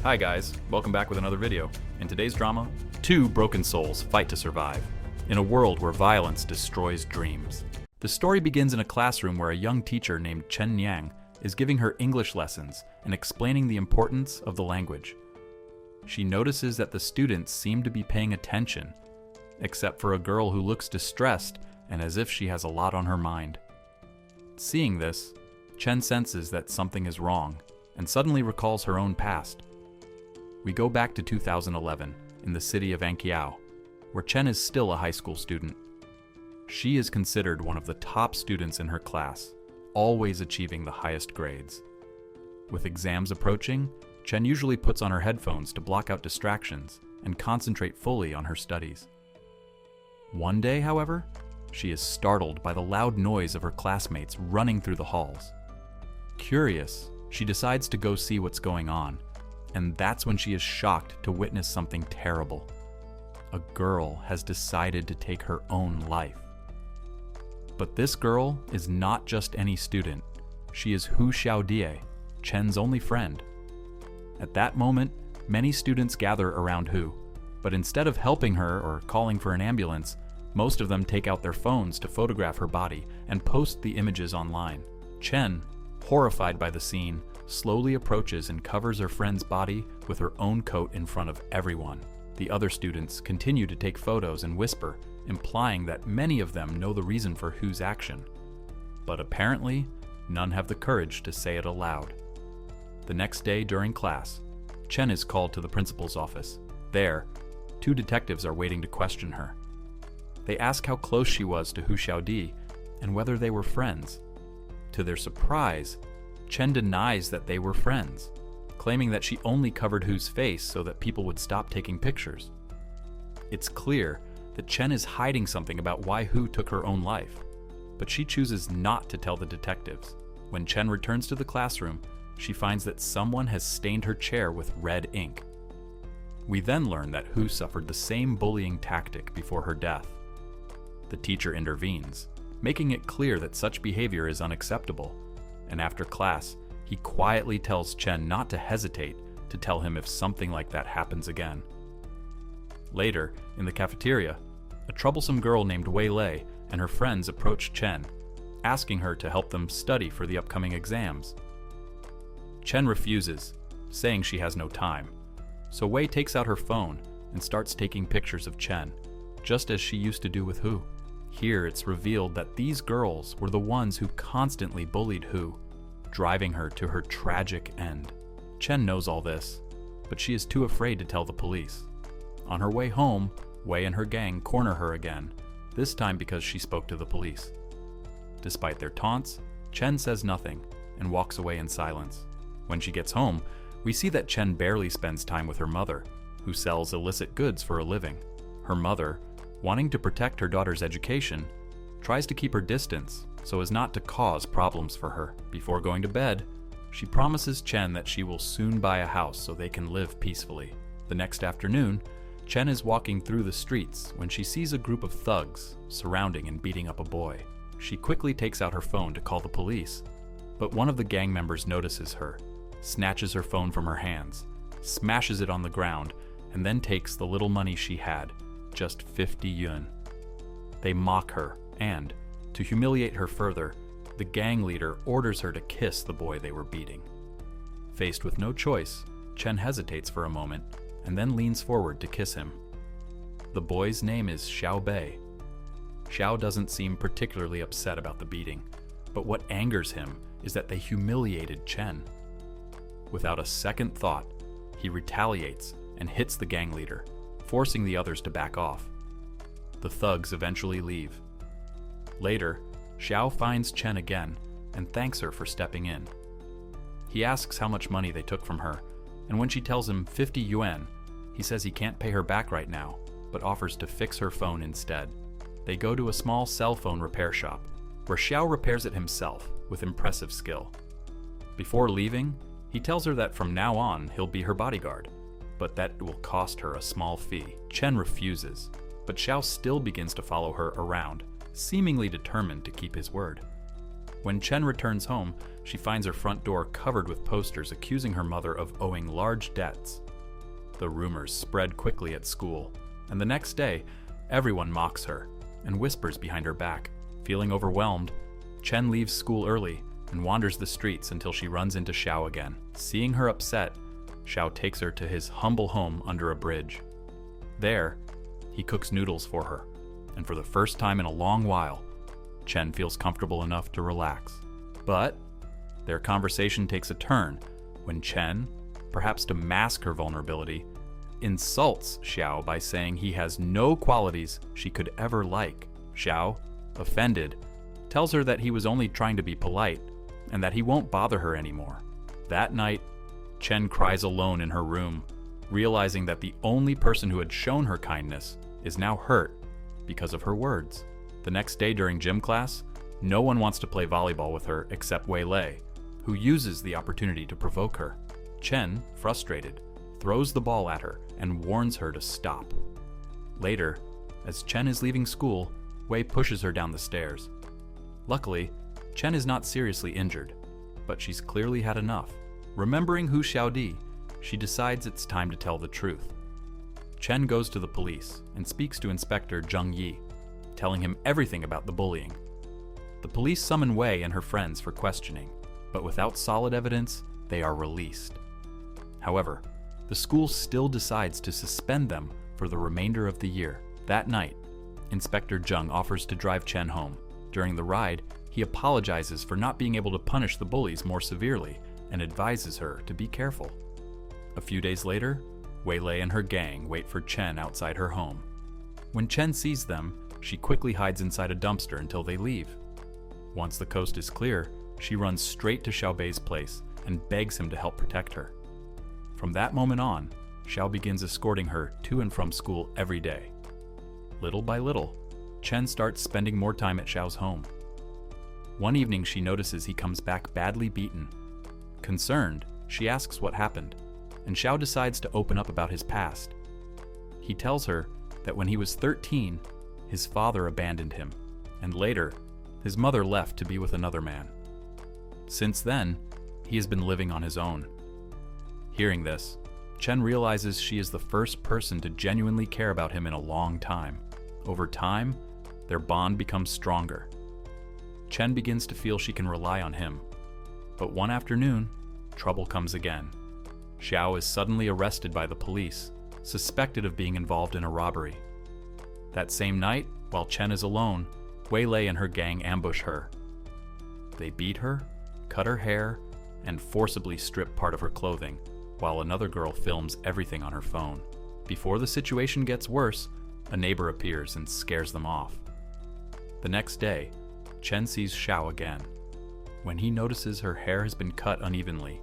Hi guys, welcome back with another video. In today's drama, two broken souls fight to survive in a world where violence destroys dreams. The story begins in a classroom where a young teacher named Chen Yang is giving her English lessons and explaining the importance of the language. She notices that the students seem to be paying attention, except for a girl who looks distressed and as if she has a lot on her mind. Seeing this, Chen senses that something is wrong and suddenly recalls her own past. We go back to 2011 in the city of Anqiao, where Chen is still a high school student. She is considered one of the top students in her class, always achieving the highest grades. With exams approaching, Chen usually puts on her headphones to block out distractions and concentrate fully on her studies. One day, however, she is startled by the loud noise of her classmates running through the halls. Curious, she decides to go see what's going on, and that's when she is shocked to witness something terrible. A girl has decided to take her own life. But this girl is not just any student. She is Hu Xiaodie, Chen's only friend. At that moment, many students gather around Hu, but instead of helping her or calling for an ambulance, most of them take out their phones to photograph her body and post the images online. Chen, horrified by the scene, slowly approaches and covers her friend's body with her own coat in front of everyone. The other students continue to take photos and whisper, implying that many of them know the reason for Hu's action. But apparently, none have the courage to say it aloud. The next day during class, Chen is called to the principal's office. There, two detectives are waiting to question her. They ask how close she was to Hu Xiaodie and whether they were friends. To their surprise, Chen denies that they were friends, claiming that she only covered Hu's face so that people would stop taking pictures. It's clear that Chen is hiding something about why Hu took her own life, but she chooses not to tell the detectives. When Chen returns to the classroom, she finds that someone has stained her chair with red ink. We then learn that Hu suffered the same bullying tactic before her death. The teacher intervenes, making it clear that such behavior is unacceptable, and after class, he quietly tells Chen not to hesitate to tell him if something like that happens again. Later, in the cafeteria, a troublesome girl named Wei Lei and her friends approach Chen, asking her to help them study for the upcoming exams. Chen refuses, saying she has no time, so Wei takes out her phone and starts taking pictures of Chen, just as she used to do with Hu. Here it's revealed that these girls were the ones who constantly bullied Hu, driving her to her tragic end. Chen knows all this, but she is too afraid to tell the police. On her way home, Wei and her gang corner her again, this time because she spoke to the police. Despite their taunts, Chen says nothing and walks away in silence. When she gets home, we see that Chen barely spends time with her mother, who sells illicit goods for a living. Her mother, wanting to protect her daughter's education, tries to keep her distance so as not to cause problems for her. Before going to bed, she promises Chen that she will soon buy a house so they can live peacefully. The next afternoon, Chen is walking through the streets when she sees a group of thugs surrounding and beating up a boy. She quickly takes out her phone to call the police, but one of the gang members notices her, snatches her phone from her hands, smashes it on the ground, and then takes the little money she had, just 50 yuan. They mock her, and, to humiliate her further, the gang leader orders her to kiss the boy they were beating. Faced with no choice, Chen hesitates for a moment, and then leans forward to kiss him. The boy's name is Xiao Bei. Xiao doesn't seem particularly upset about the beating, but what angers him is that they humiliated Chen. Without a second thought, he retaliates and hits the gang leader, forcing the others to back off. The thugs eventually leave. Later, Xiao finds Chen again and thanks her for stepping in. He asks how much money they took from her, and when she tells him 50 yuan, he says he can't pay her back right now, but offers to fix her phone instead. They go to a small cell phone repair shop, where Xiao repairs it himself with impressive skill. Before leaving, he tells her that from now on he'll be her bodyguard, but that it will cost her a small fee. Chen refuses, but Xiao still begins to follow her around, seemingly determined to keep his word. When Chen returns home, she finds her front door covered with posters accusing her mother of owing large debts. The rumors spread quickly at school, and the next day, everyone mocks her and whispers behind her back. Feeling overwhelmed, Chen leaves school early and wanders the streets until she runs into Xiao again. Seeing her upset, Xiao takes her to his humble home under a bridge. There, he cooks noodles for her, and for the first time in a long while, Chen feels comfortable enough to relax. But their conversation takes a turn when Chen, perhaps to mask her vulnerability, insults Xiao by saying he has no qualities she could ever like. Xiao, offended, tells her that he was only trying to be polite and that he won't bother her anymore. That night, Chen cries alone in her room, realizing that the only person who had shown her kindness is now hurt because of her words. The next day during gym class, no one wants to play volleyball with her except Wei Lei, who uses the opportunity to provoke her. Chen, frustrated, throws the ball at her and warns her to stop. Later, as Chen is leaving school, Wei pushes her down the stairs. Luckily, Chen is not seriously injured, but she's clearly had enough. Remembering Hu Xiaodi, she decides it's time to tell the truth. Chen goes to the police and speaks to Inspector Zheng Yi, telling him everything about the bullying. The police summon Wei and her friends for questioning, but without solid evidence, they are released. However, the school still decides to suspend them for the remainder of the year. That night, Inspector Zheng offers to drive Chen home. During the ride, he apologizes for not being able to punish the bullies more severely and advises her to be careful. A few days later, Wei Lei and her gang wait for Chen outside her home. When Chen sees them, she quickly hides inside a dumpster until they leave. Once the coast is clear, she runs straight to Xiaobei's place and begs him to help protect her. From that moment on, Xiao begins escorting her to and from school every day. Little by little, Chen starts spending more time at Xiao's home. One evening she notices he comes back badly beaten. Concerned, she asks what happened, and Xiao decides to open up about his past. He tells her that when he was 13, his father abandoned him, and later, his mother left to be with another man. Since then, he has been living on his own. Hearing this, Chen realizes she is the first person to genuinely care about him in a long time. Over time, their bond becomes stronger. Chen begins to feel she can rely on him. But one afternoon, trouble comes again. Xiao is suddenly arrested by the police, suspected of being involved in a robbery. That same night, while Chen is alone, Wei Lei and her gang ambush her. They beat her, cut her hair, and forcibly strip part of her clothing, while another girl films everything on her phone. Before the situation gets worse, a neighbor appears and scares them off. The next day, Chen sees Xiao again. When he notices her hair has been cut unevenly,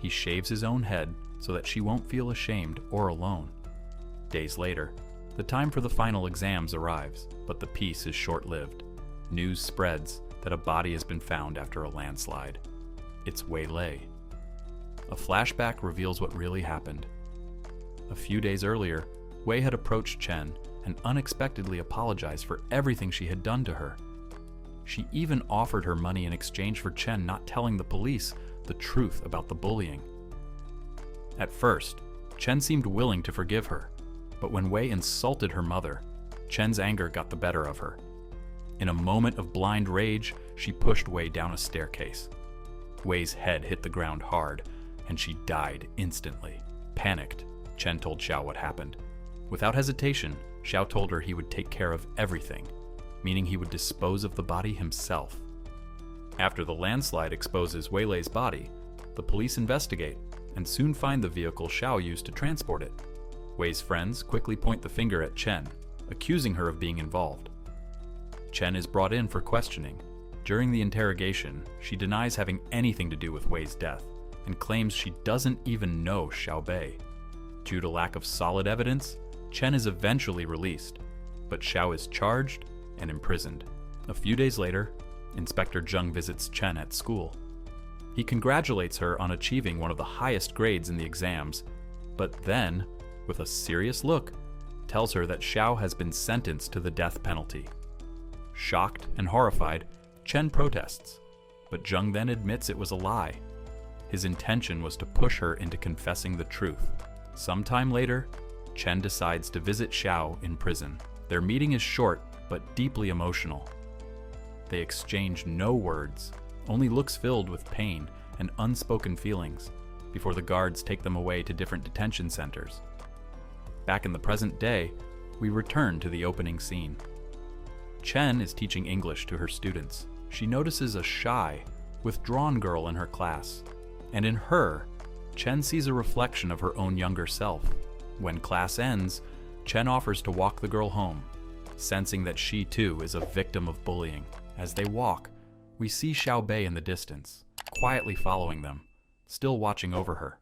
he shaves his own head so that she won't feel ashamed or alone. Days later, the time for the final exams arrives, but the peace is short-lived. News spreads that a body has been found after a landslide. It's Wei Lei. A flashback reveals what really happened. A few days earlier, Wei had approached Chen and unexpectedly apologized for everything she had done to her. She even offered her money in exchange for Chen not telling the police the truth about the bullying. At first, Chen seemed willing to forgive her, but when Wei insulted her mother, Chen's anger got the better of her. In a moment of blind rage, she pushed Wei down a staircase. Wei's head hit the ground hard, and she died instantly. Panicked, Chen told Xiao what happened. Without hesitation, Xiao told her he would take care of everything, meaning he would dispose of the body himself. After the landslide exposes Wei Lei's body, the police investigate and soon find the vehicle Xiao used to transport it. Wei's friends quickly point the finger at Chen, accusing her of being involved. Chen is brought in for questioning. During the interrogation, she denies having anything to do with Wei's death and claims she doesn't even know Xiaobei. Due to lack of solid evidence, Chen is eventually released, but Xiao is charged and imprisoned. A few days later, Inspector Zheng visits Chen at school. He congratulates her on achieving one of the highest grades in the exams, but then, with a serious look, tells her that Xiao has been sentenced to the death penalty. Shocked and horrified, Chen protests, but Jung then admits it was a lie. His intention was to push her into confessing the truth. Sometime later, Chen decides to visit Xiao in prison. Their meeting is short, but deeply emotional. They exchange no words, only looks filled with pain and unspoken feelings, before the guards take them away to different detention centers. Back in the present day, we return to the opening scene. Chen is teaching English to her students. She notices a shy, withdrawn girl in her class, and in her, Chen sees a reflection of her own younger self. When class ends, Chen offers to walk the girl home, sensing that she too is a victim of bullying. As they walk, we see Xiaobei in the distance, quietly following them, still watching over her.